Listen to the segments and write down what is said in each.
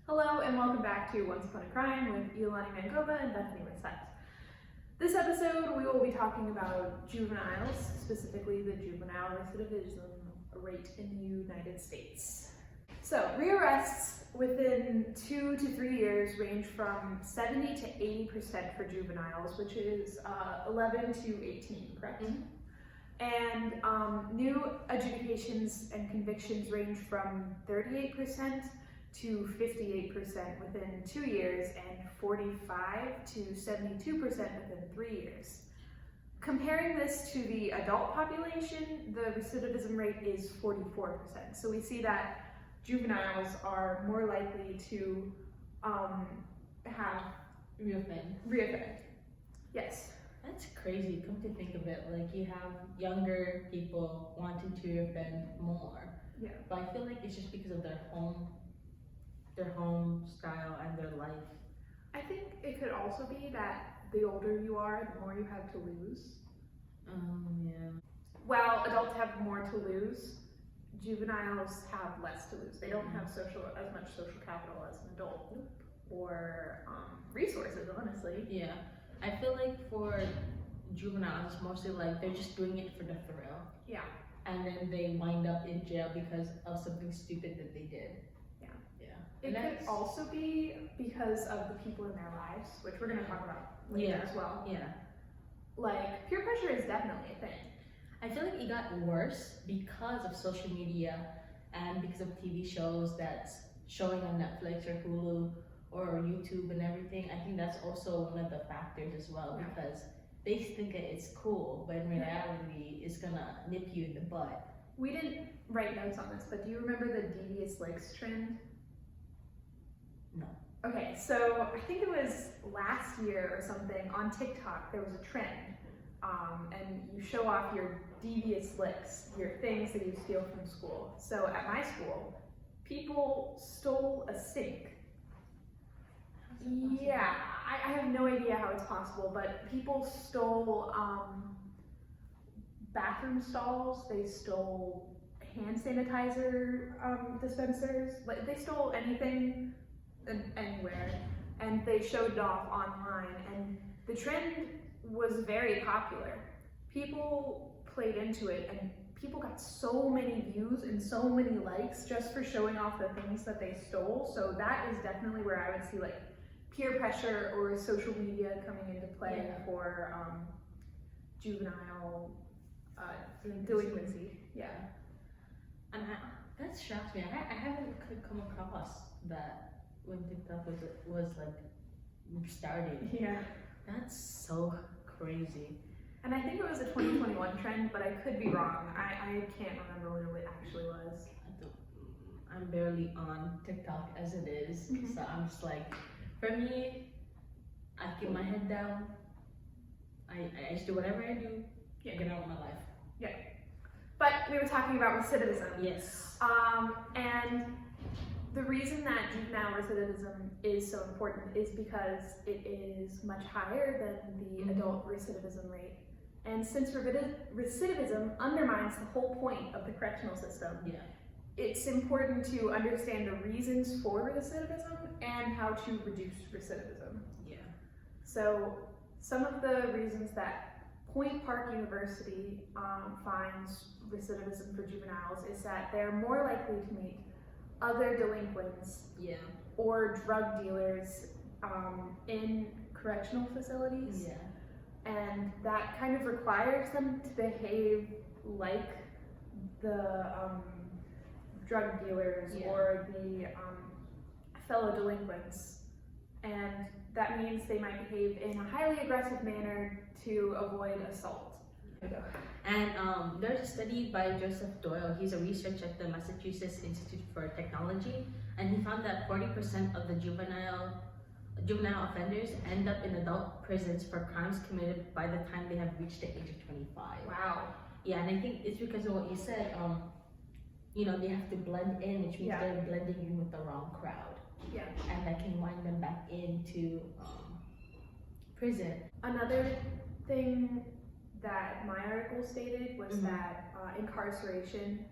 Hello and welcome back to Once Upon a Crime with Iolani Mangova and Bethany Wissett. This episode we will be talking about juveniles, specifically the juvenile recidivism rate in the United States. So rearrests within 2 to 3 years range from 70 to 80% for juveniles, which is 11 to 18, correct? Mm-hmm. And new adjudications and convictions range from 38% to 58% within 2 years and 45 to 72% within 3 years. Comparing this to the adult population, the recidivism rate is 44%. So we see that juveniles are more likely to have reoffend. Yes. That's crazy. Come to think of it, like you have younger people wanting to offend more. Yeah. But I feel like it's just because of their home style and their life. I think it could also be that the older you are, the more you have to lose. Yeah. While adults have more to lose, juveniles have less to lose. They don't have as much social capital as an adult, or resources, honestly. Yeah. I feel like for juveniles, it's mostly like they're just doing it for the thrill. Yeah. And then they wind up in jail because of something stupid that they did. It could also be because of the people in their lives, which we're going to talk about later as well. Yeah. Like, peer pressure is definitely a thing. I feel like it got worse because of social media and because of TV shows that's showing on Netflix or Hulu or YouTube and everything. I think that's also one of the factors as well, because they think that it's cool, but in reality, it's gonna nip you in the butt. We didn't write notes on this, but do you remember the devious legs trend? No. Okay, so I think it was last year or something on TikTok, there was a trend, and you show off your devious licks, your things that you steal from school. So at my school, people stole a sink. Yeah, I have no idea how it's possible, but people stole bathroom stalls, they stole hand sanitizer dispensers, like they stole anything anywhere, and they showed it off online, and the trend was very popular. People played into it, and people got so many views and so many likes just for showing off the things that they stole. So that is definitely where I would see like peer pressure or social media coming into play for juvenile delinquency. Yeah. And that shocks me. I haven't come across that when TikTok was like starting. Yeah. That's so crazy. And I think it was a 2021 trend, but I could be wrong. I can't remember when it actually was. I'm barely on TikTok as it is, so I'm just like, for me, I keep my head down. I just do whatever I do. Get on with my life. Yeah. But we were talking about recidivism. Yes. And the reason that juvenile recidivism is so important is because it is much higher than the adult recidivism rate. And since recidivism undermines the whole point of the correctional system, it's important to understand the reasons for recidivism and how to reduce recidivism. Yeah. So some of the reasons that Point Park University finds recidivism for juveniles is that they're more likely to meet other delinquents or drug dealers in correctional facilities. Yeah. And that kind of requires them to behave like the drug dealers or the fellow delinquents. And that means they might behave in a highly aggressive manner to avoid assault. And there's a study by Joseph Doyle. He's a researcher at the Massachusetts Institute for Technology, and he found that 40% of the juvenile offenders end up in adult prisons for crimes committed by the time they have reached the age of 25. Wow. Yeah, and I think it's because of what you said. They have to blend in, which means they're blending in with the wrong crowd. Yeah. And that can wind them back into prison. Another thing that my article stated was that incarceration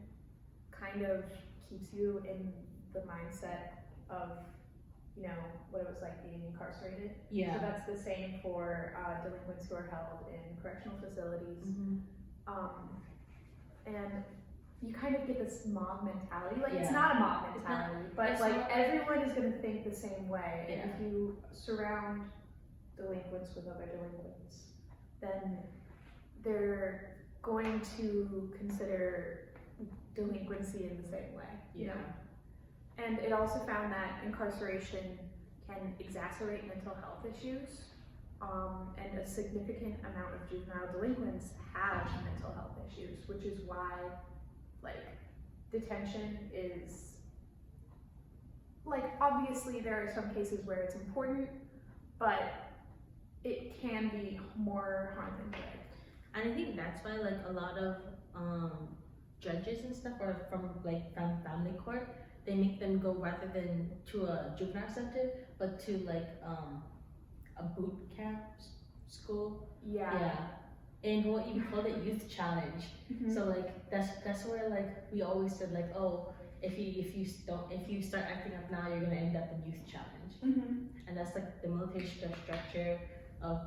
kind of keeps you in the mindset of you know, what it was like being incarcerated. Yeah. So that's the same for delinquents who are held in correctional facilities. And you kind of get this mob mentality. Like, it's not a mob mentality, but like everyone is going to think the same way. Yeah. And if you surround delinquents with other delinquents, then they're going to consider delinquency in the same way. You know? And it also found that incarceration can exacerbate mental health issues, and a significant amount of juvenile delinquents have mental health issues, which is why, like, detention is, like, obviously there are some cases where it's important, but it can be more harm than good. And I think that's why, like, a lot of judges and stuff are from like family court. They make them go rather than to a juvenile center, but to like a boot camp school. Yeah. And what you call it, youth challenge. So like that's where like we always said like, oh, if you start acting up now, you're gonna end up in youth challenge. And that's like the military structure of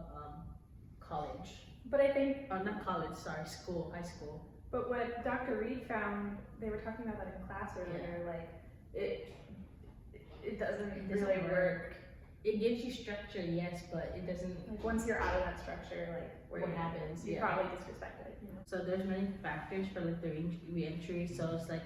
college. But I think, not college, sorry, school, high school. But what Dr. Reed found, they were talking about that in class earlier, like, it doesn't really work. It gives you structure, yes, but it doesn't. Like, once you're out of that structure, like, What happens? You probably disrespect it. You know? So there's many factors for like the re-entry. So it's like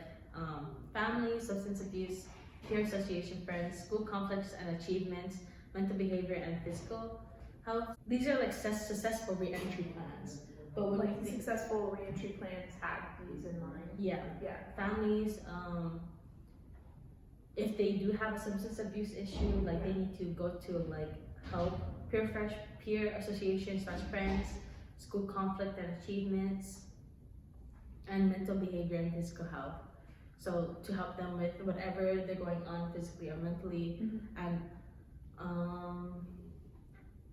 family, substance abuse, peer association, friends, school conflicts and achievements, mental behavior, and physical health. These are like successful re-entry plans. But when like successful re-entry plans have these in mind. Yeah. Families, if they do have a substance abuse issue, like they need to go to like help, peer associations / friends, school conflict and achievements, and mental behavior and physical health. So to help them with whatever they're going on physically or mentally, and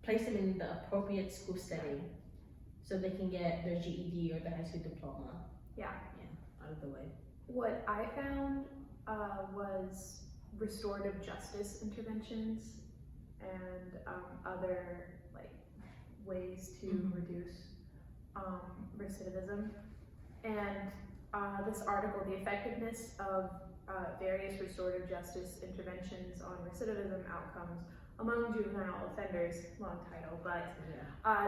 place them in the appropriate school setting so they can get their GED or their high school diploma. Out of the way. What I found was restorative justice interventions and other like ways to reduce recidivism. And this article, The Effectiveness of Various Restorative Justice Interventions on Recidivism Outcomes Among Juvenile Offenders, long title, but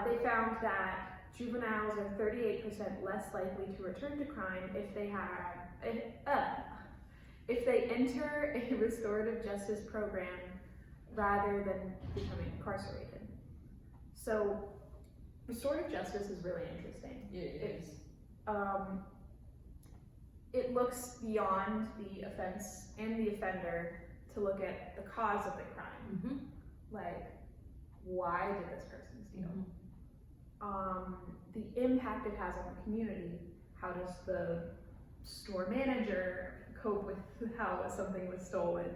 they found that juveniles are 38% less likely to return to crime if they enter a restorative justice program rather than becoming incarcerated. So restorative justice is really interesting. It is. It looks beyond the offense and the offender to look at the cause of the crime. Like, why did this person steal? The impact it has on the community. How does the store manager cope with how something was stolen?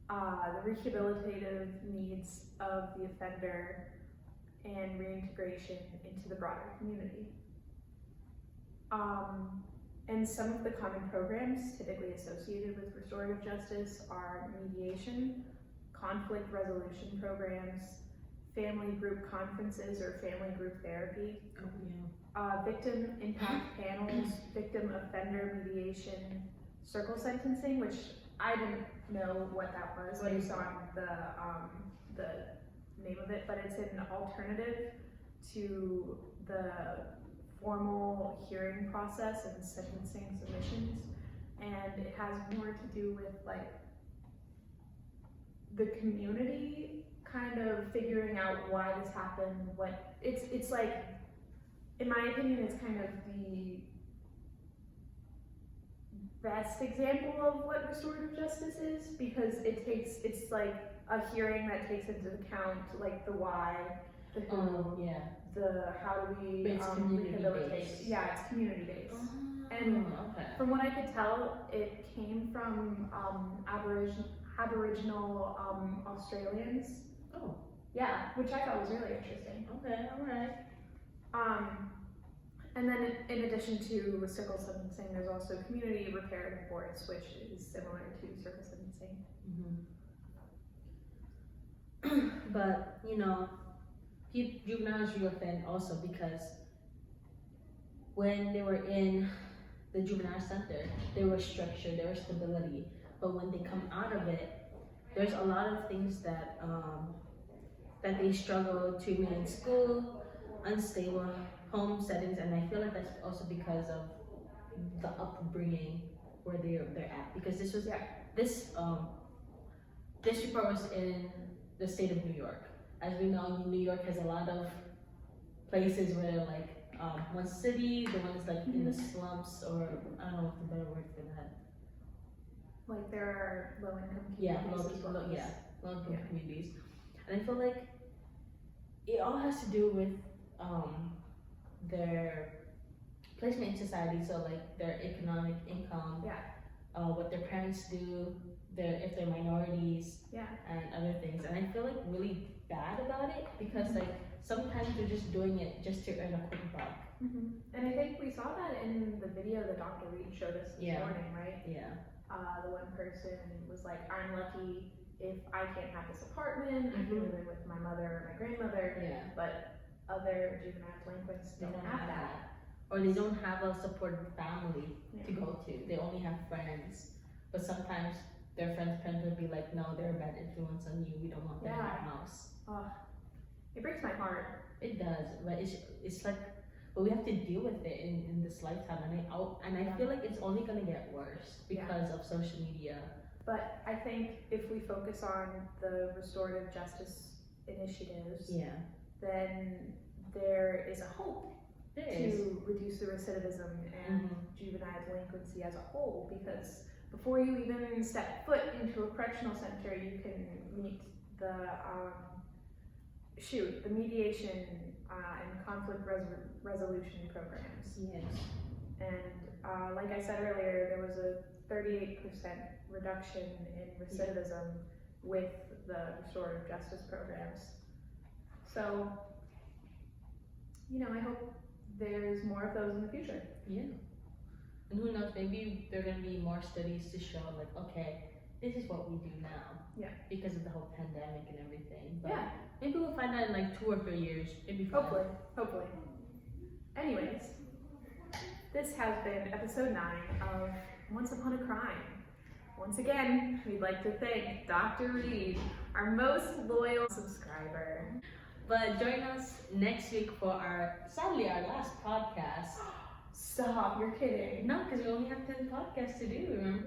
The rehabilitative needs of the offender and reintegration into the broader community. And some of the common programs typically associated with restorative justice are mediation, conflict resolution programs, family group conferences or family group therapy, victim impact panels, victim offender mediation, circle sentencing, which I didn't know what that was based on the name of it, but it's an alternative to the formal hearing process and sentencing submissions, and it has more to do with like the community kind of figuring out why this happened. What it's like, in my opinion, it's kind of the best example of what restorative justice is, because it's like a hearing that takes into account like the why, the who, the how do we rehabilitate. It's community based. And from what I could tell, it came from Aboriginal Australians. Which I thought was really interesting. And then in addition to circle sentencing, there's also community reparative boards, which is similar to circle sentencing. But you know, juveniles real thin also because when they were in the juvenile center, there was structure, there was stability. But when they come out of it, there's a lot of things that that they struggle to remain in school, unstable home settings, and I feel like that's also because of the upbringing where they're at. Because this was this this report was in the state of New York. As we know, New York has a lot of places where like one city, the one's like in the slums, or I don't know what's the better word for that. Like there are low income Yeah, communities. low income communities, and I feel like it all has to do with their placement in society. So like their economic income, what their parents do, if they're minorities, and other things. And I feel like really bad about it because like sometimes they're just doing it just to earn a quick buck. And I think we saw that in the video that Dr. Reed showed us this morning, right? Yeah. The one person was like, I'm lucky if I can't have this apartment, I can live in with my mother or my grandmother, but other juvenile delinquents don't have that. Or they don't have a supportive family to go to. They only have friends. But sometimes their parents would be like, no, they're a bad influence on you, we don't want them in our house. It breaks my heart. It does, but it's like, but we have to deal with it in this lifetime, and I feel like it's only gonna get worse because of social media. But I think if we focus on the restorative justice initiatives, then there is a hope to reduce the recidivism and juvenile delinquency as a whole, because before you even step foot into a correctional center, you can meet the mediation and conflict resolution programs. And like I said earlier, there was a 38% reduction in recidivism with the restorative justice programs. So, you know, I hope there's more of those in the future. And who knows, maybe there are going to be more studies to show like, okay, this is what we do now. Because of the whole pandemic and everything. But maybe we'll find out in like 2 or 3 years. Maybe Hopefully. Anyways, this has been episode 9 of Once Upon a Crime. Once again, we'd like to thank Dr. Reed, our most loyal subscriber. But join us next week for sadly our last podcast. Stop, you're kidding. No, because we only have 10 podcasts to do, remember?